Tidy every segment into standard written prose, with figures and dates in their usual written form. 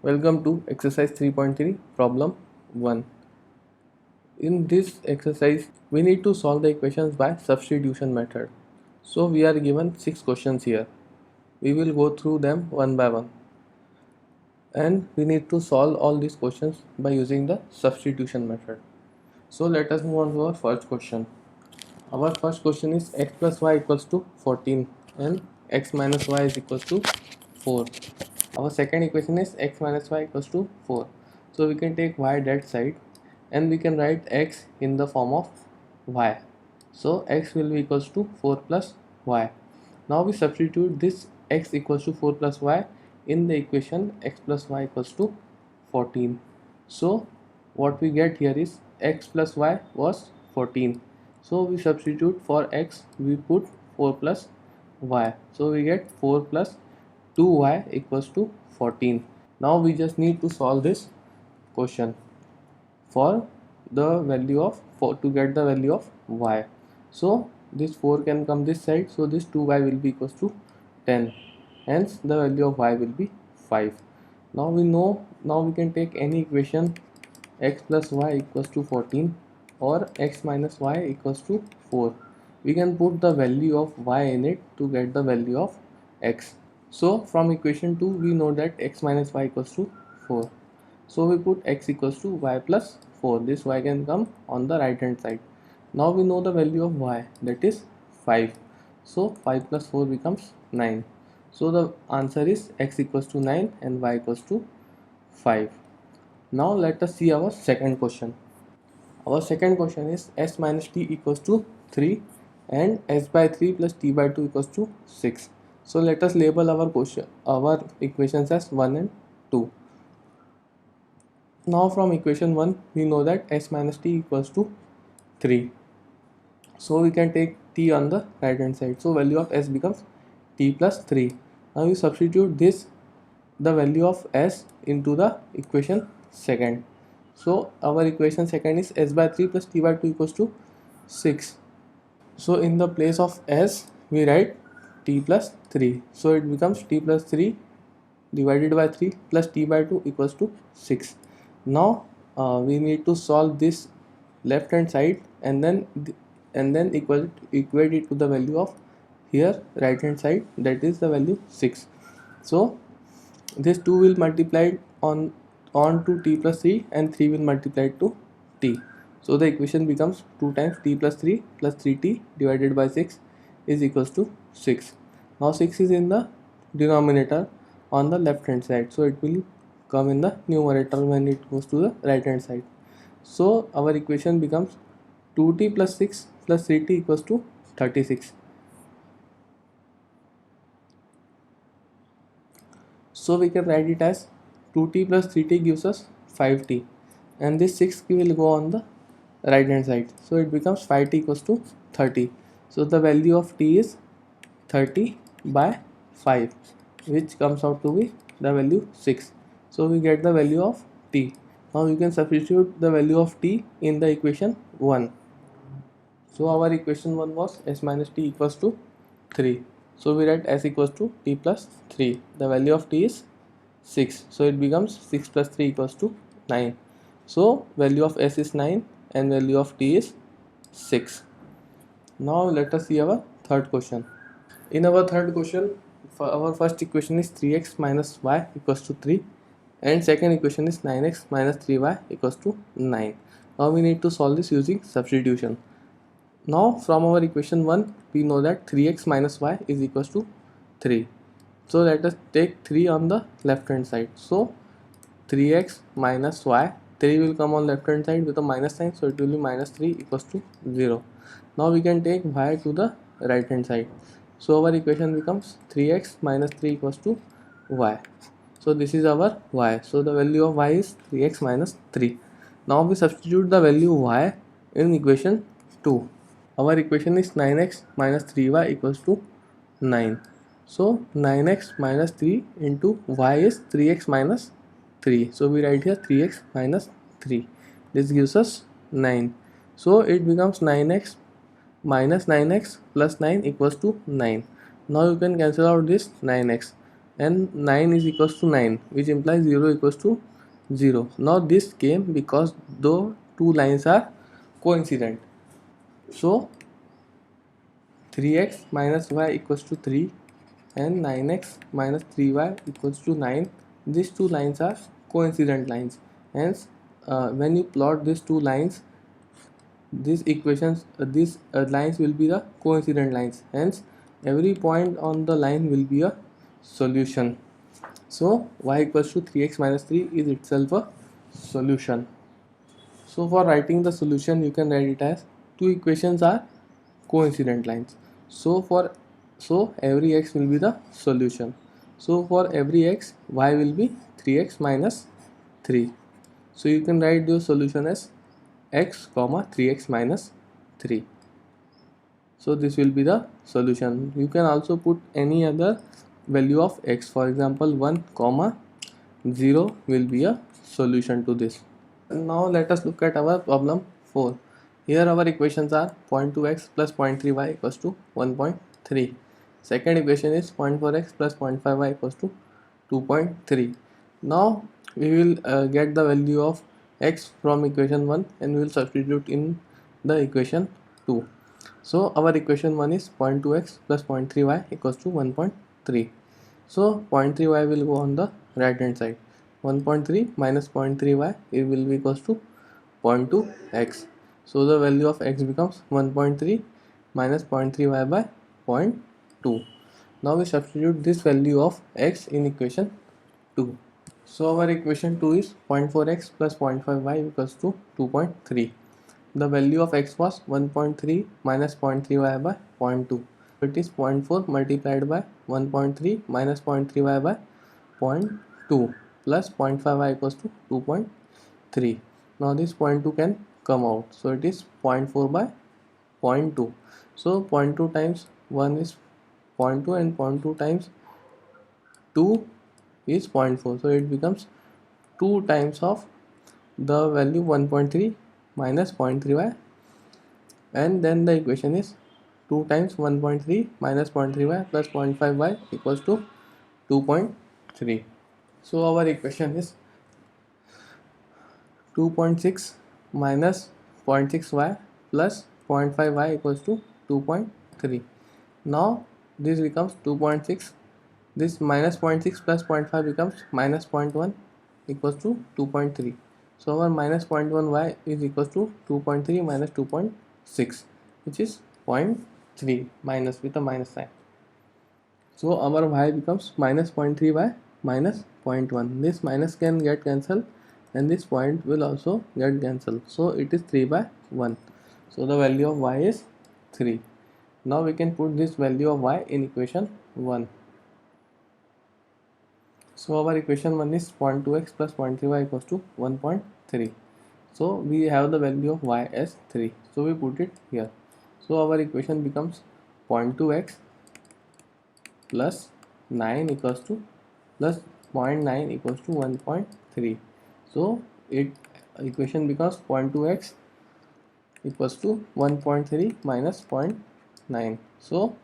Welcome to exercise 3.3 problem 1. In this exercise we need to solve the equations by substitution method. So we are given 6 questions here. We will go through them one by one and we need to solve all these questions by using the substitution method. So let us move on to our first question. Our first question is x plus y equals to 14 and x minus y is equals to 4. Our second equation is x minus y equals to 4. So we can take y that side and we can write x in the form of y. So x will be equals to 4 plus y. Now we substitute this x equals to 4 plus y in the equation x plus y equals to 14. So what we get here is x plus y was 14. So we substitute for x, we put 4 plus y. So we get 4 plus 2y equals to 14. Now we just need to solve this question for the value of to get the value of y. So this 4 can come this side, so this 2y will be equals to 10. Hence the value of y will be 5. Now we can take any equation x plus y equals to 14 or x minus y equals to 4. We can put the value of y in it to get the value of x. So from equation 2 we know that x minus y equals to 4. So we put x equals to y plus 4. This y can come on the right hand side. Now we know the value of y, that is 5. So 5 plus 4 becomes 9. So the answer is x equals to 9 and y equals to 5. Now let us see our second question. Our second question is s minus t equals to 3 and s by 3 plus t by 2 equals to 6. So let us label our equations as 1 and 2. Now from equation 1 we know that s minus t equals to 3. So we can take t on the right hand side. So value of s becomes t plus 3. Now we substitute the value of s into the equation second. So our equation second is s by 3 plus t by 2 equals to 6. So in the place of s we write t plus 3. So it becomes t plus 3 divided by 3 plus t by 2 equals to 6. Now we need to solve this left hand side and then equate it to the value of here right hand side, that is the value 6. So this 2 will multiply on to t plus 3 and 3 will multiply to t. So the equation becomes 2 times t plus 3 plus 3t divided by 6 is equals to 6. Now 6 is in the denominator on the left hand side, so it will come in the numerator when it goes to the right hand side. So our equation becomes 2t plus 6 plus 3t equals to 36. So we can write it as 2t plus 3t gives us 5t and this 6 will go on the right hand side. So it becomes 5t equals to 30. So the value of t is 30 by 5, which comes out to be the value 6. So we get the value of t. Now you can substitute the value of t in the equation 1. So our equation 1 was s minus t equals to 3. So we write s equals to t plus 3. The value of t is 6. So it becomes 6 plus 3 equals to 9. So value of s is 9 and value of t is 6. Now let us see our third question. In our third question, our first equation is 3x minus y equals to 3 and second equation is 9x minus 3y equals to 9. Now we need to solve this using substitution. Now from our equation 1 we know that 3x minus y is equals to 3. So let us take 3 on the left hand side. So 3x minus y, 3 will come on left hand side with a minus sign, so it will be minus 3 equals to 0. Now we can take y to the right hand side. So our equation becomes 3x minus 3 equals to y. So this is our y. So the value of y is 3x minus 3. Now we substitute the value y in equation 2. Our equation is 9x minus 3y equals to 9. So 9x minus 3 into y is 3x minus 3. So we write here 3x minus 3. This gives us 9. So it becomes 9x minus 9x plus 9 equals to 9. Now you can cancel out this 9x. and 9 is equals to 9, which implies 0 equals to 0. Now this came because the two lines are coincident. So 3x minus y equals to 3 and 9x minus 3y equals to 9. These two lines are coincident lines. Hence, when you plot these two lines, these equations, these lines will be the coincident lines. Hence, every point on the line will be a solution. So y equals to 3x minus 3 is itself a solution. So for writing the solution, you can write it as two equations are coincident lines. So every x will be the solution. So for every x, y will be 3x minus 3. So you can write your solution as x comma 3x minus 3. So this will be the solution. You can also put any other value of x. For example, 1 comma 0 will be a solution to this. Now let us look at our problem 4. Here our equations are 0.2x plus 0.3y equals to 1.3. Second equation is 0.4x plus 0.5y equals to 2.3. Now we will get the value of x from equation 1 and we will substitute in the equation 2. So our equation 1 is 0.2x plus 0.3y equals to 1.3. So 0.3y will go on the right hand side. 1.3 minus 0.3y, it will be equals to 0.2x. So the value of x becomes 1.3 minus 0.3y by 0.2. Now we substitute this value of x in equation 2. So our equation 2 is 0.4x plus 0.5y equals to 2.3. The value of x was 1.3 minus 0.3y by 0.2. It is 0.4 multiplied by 1.3 minus 0.3y by 0.2 plus 0.5y equals to 2.3. Now this 0.2 can come out. So it is 0.4 by 0.2. So 0.2 times 1 is 0.2 and 0.2 times 2 is 0.4. So it becomes 2 times of the value 1.3 minus 0.3y, and then the equation is 2 times 1.3 minus 0.3y plus 0.5y equals to 2.3. So our equation is 2.6 minus 0.6y plus 0.5y equals to 2.3. Now this becomes 2.6. This minus 0.6 plus 0.5 becomes minus 0.1 equals to 2.3. So our minus 0.1 y is equals to 2.3 minus 2.6, which is 0.3 minus with a minus sign. So our y becomes minus 0.3 by minus 0.1. This minus can get cancelled and this point will also get cancelled. So it is 3 by 1. So the value of y is 3. Now we can put this value of y in equation 1. So our equation 1 is 0.2x plus 0.3y equals to 1.3. So we have the value of y as 3. So we put it here. So our equation becomes 0.2x plus 9 equals to plus 0.9 equals to 1.3. So it equation becomes 0.2x equals to 1.3 minus 0.9. So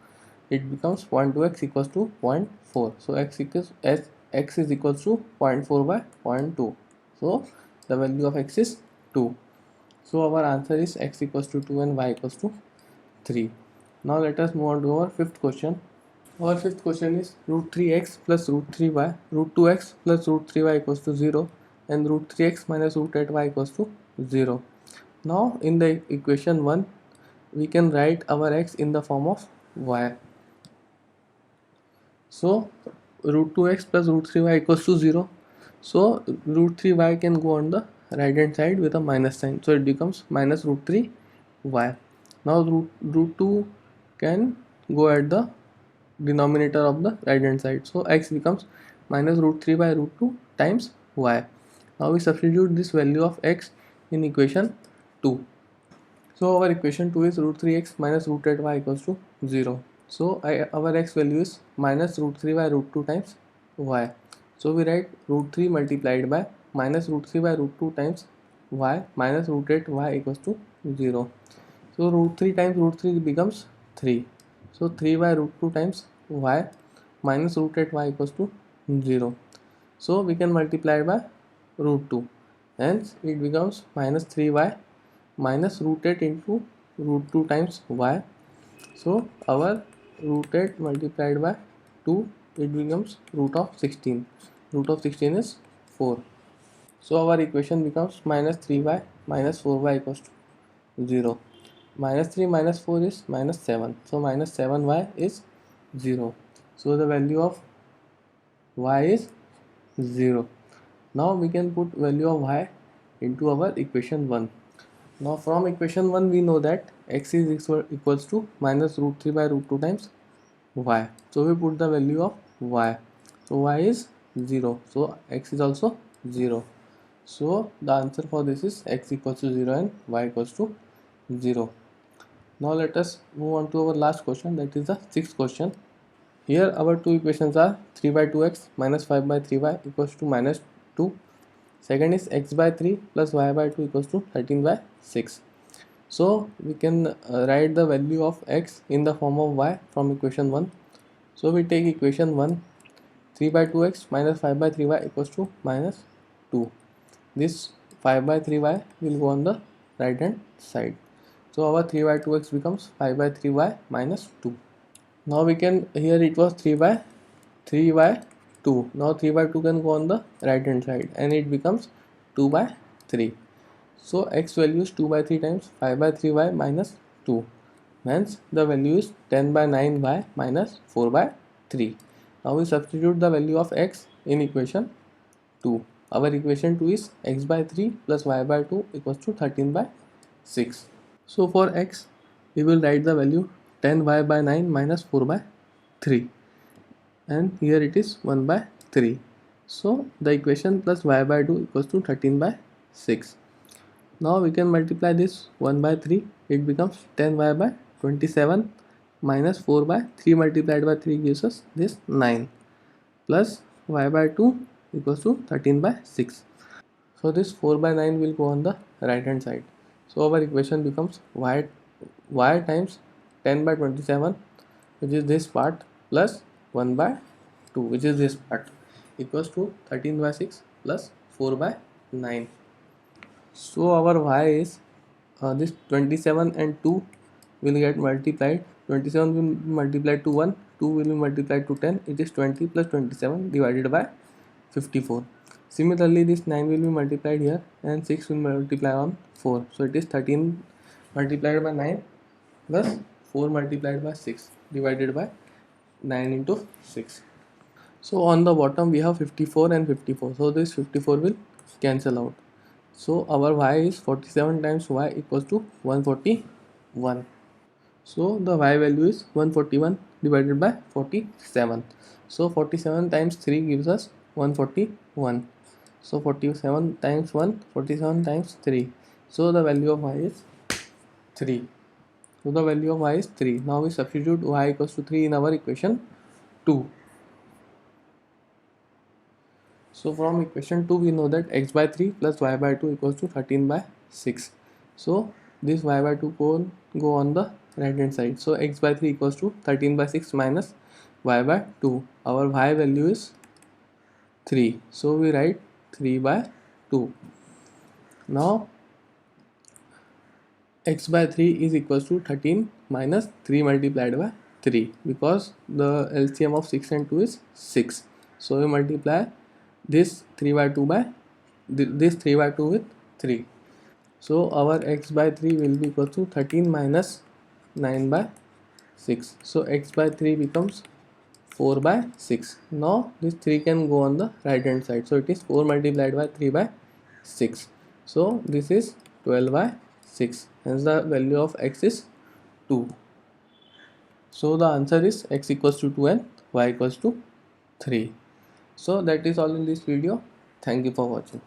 it becomes 0.2x equals to 0.4. So x is equals to 0.4 by 0.2. So the value of x is 2. So our answer is x equals to 2 and y equals to 3. Now let us move on to our fifth question. Our fifth question is root 3x plus root 3y, root 2x plus root 3y equals to 0 and root 3x minus root 8y equals to 0. Now in the equation 1 we can write our x in the form of y. So root 2x plus root 3y equals to 0. So root 3y can go on the right hand side with a minus sign. So it becomes minus root 3y. Now root 2 can go at the denominator of the right hand side. So x becomes minus root 3 by root 2 times y. Now we substitute this value of x in equation 2. So our equation 2 is root 3x minus root 8y equals to 0. So our x value is minus root 3 by root 2 times y. So we write root 3 multiplied by minus root 3 by root 2 times y minus root 8y equals to 0. So root 3 times root 3 becomes 3. So 3 by root 2 times y minus root 8y equals to 0. So we can multiply by root 2. Hence it becomes minus 3y minus root 8 into root 2 times y. So our root 8 multiplied by 2, it becomes root of 16. Root of 16 is 4. So our equation becomes minus 3y minus 4y equals to 0. Minus 3 minus 4 is minus 7. So minus 7y is 0. So the value of y is 0. Now we can put value of y into our equation 1. Now from equation 1 we know that x is equals to minus root 3 by root 2 times y. So we put the value of y. So y is 0. So x is also 0. So the answer for this is x equals to 0 and y equals to 0. Now let us move on to our last question, that is the sixth question. Here our two equations are 3 by 2x minus 5 by 3y equals to minus 2. Second is x by 3 plus y by 2 equals to 13 by 6. So we can write the value of x in the form of y from equation 1. So we take equation 1, 3 by 2x minus 5 by 3y equals to minus 2. This 5 by 3y will go on the right hand side. So our 3 by 2x becomes 5 by 3y minus 2. Now we can, here it was 3 by 2. Now 3 by 2 can go on the right hand side and it becomes 2 by 3. So x value is 2 by 3 times 5 by 3y minus 2. Hence the value is 10 by 9y minus 4 by 3. Now we substitute the value of x in equation 2. Our equation 2 is x by 3 plus y by 2 equals to 13 by 6. So for x, we will write the value 10y by 9 minus 4 by 3. And here it is 1 by 3. So the equation plus y by 2 equals to 13 by 6. Now we can multiply this 1 by 3. It becomes 10y by 27 minus 4 by 3 multiplied by 3 gives us this 9 plus y by 2 equals to 13 by 6. So this 4 by 9 will go on the right hand side. So our equation becomes y times 10 by 27, which is this part, plus 1 by 2, which is this part, equals to 13 by 6 plus 4 by 9. So our y is this 27 and 2 will get multiplied. 27 will be multiplied to 1, 2 will be multiplied to 10. It is 20 plus 27 divided by 54. Similarly, this 9 will be multiplied here and 6 will multiply on 4. So it is 13 multiplied by 9 plus 4 multiplied by 6 divided by 9 into 6. So on the bottom we have 54 and 54. So this 54 will cancel out. So our y is 47 times y equals to 141. So the y value is 141 divided by 47. So 47 times 3 gives us 141. So 47 times 1, 47 times 3. So the value of y is 3. So the value of y is 3. Now we substitute y equals to 3 in our equation 2. So from equation 2 we know that x by 3 plus y by 2 equals to 13 by 6. So this y by 2 go on the right hand side. So x by 3 equals to 13 by 6 minus y by 2. Our y value is 3. So we write 3 by 2. Now x by 3 is equals to 13 minus 3 multiplied by 3, because the LCM of 6 and 2 is 6. So we multiply this 3 by 2 by this 3 by 2 with 3. So our x by 3 will be equal to 13 minus 9 by 6. So x by 3 becomes 4 by 6. Now this 3 can go on the right hand side. So it is 4 multiplied by 3 by 6. So this is 12 by 6. Hence the value of x is 2. So the answer is x equals to 2 and y equals to 3. So that is all in this video. Thank you for watching.